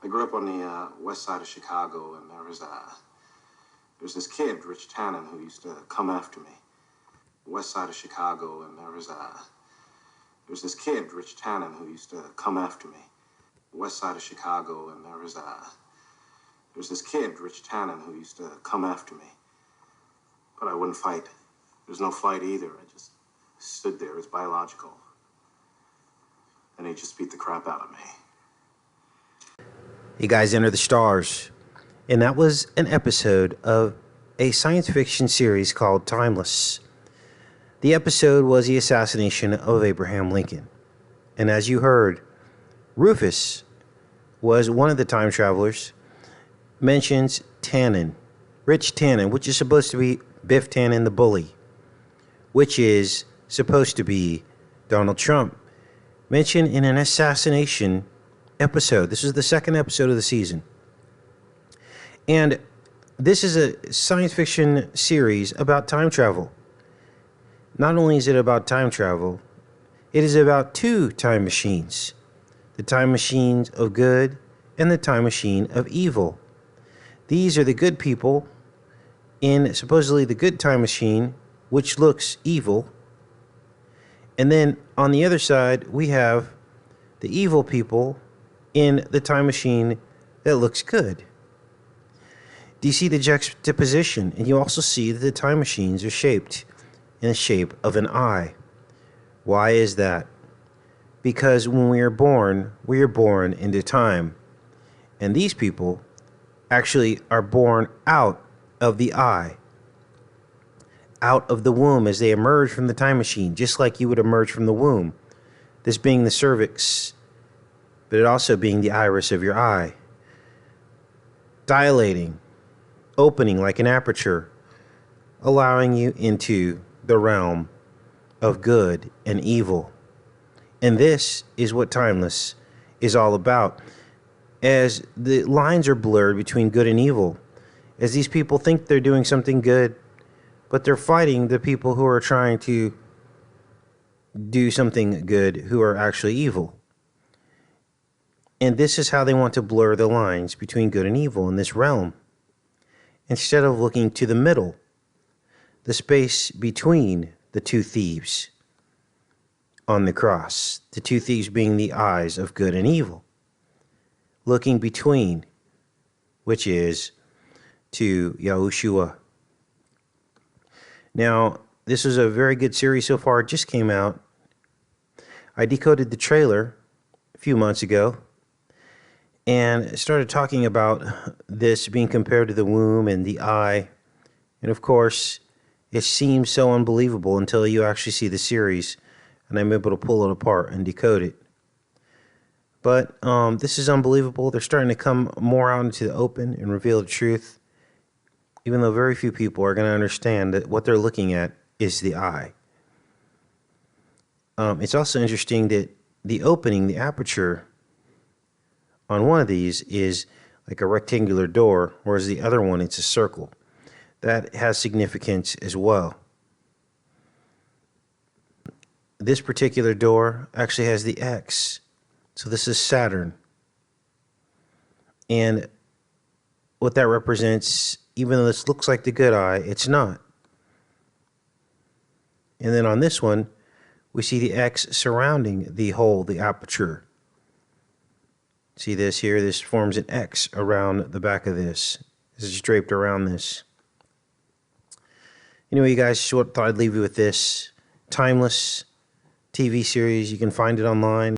I grew up on the west side of Chicago, and there was this kid, Rich Tannen, who used to come after me. West side of Chicago, and there was this kid, Rich Tannen, who used to come after me. West side of Chicago, and there was this kid, Rich Tannen, who used to come after me. But I wouldn't fight. There was no fight either. I just stood there. It was biological. And he just beat the crap out of me. You guys enter the stars. And that was an episode of a science fiction series called Timeless. The episode was the assassination of Abraham Lincoln. And as you heard, Rufus was one of the time travelers, mentions Tannen, Rich Tannen, which is supposed to be Biff Tannen the bully, which is supposed to be Donald Trump, mentioned in an assassination episode. This is the second episode of the season. And this is a science fiction series about time travel. Not only is it about time travel, it is about two time machines. The time machines of good and the time machine of evil. These are the good people in supposedly the good time machine, which looks evil. And then on the other side, we have the evil people in the time machine that looks good. Do you see the juxtaposition? And you also see that the time machines are shaped in the shape of an eye. Why is that? Because when we are born into time. And these people actually are born out of the eye, out of the womb as they emerge from the time machine, just like you would emerge from the womb. This being the cervix, but it also being the iris of your eye. Dilating, opening like an aperture, allowing you into the realm of good and evil. And this is what Timeless is all about. As the lines are blurred between good and evil, as these people think they're doing something good, but they're fighting the people who are trying to do something good, who are actually evil. And this is how they want to blur the lines between good and evil in this realm. Instead of looking to the middle, the space between the two thieves on the cross, the two thieves being the eyes of good and evil, looking between, which is to Yahushua. Now, this is a very good series so far. It just came out. I decoded the trailer a few months ago and started talking about this being compared to the womb and the eye. And of course, it seems so unbelievable until you actually see the series and I'm able to pull it apart and decode it. But this is unbelievable. They're starting to come more out into the open and reveal the truth, even though very few people are going to understand that what they're looking at is the eye. It's also interesting that the opening, the aperture on one of these is like a rectangular door, whereas the other one, it's a circle. That has significance as well. This particular door actually has the X. So this is Saturn. And what that represents, even though this looks like the good eye, it's not. And then on this one, we see the X surrounding the hole, the aperture. See this here? This forms an X around the back of this. This is draped around this. Anyway, you guys, thought I'd leave you with this Timeless TV series. You can find it online.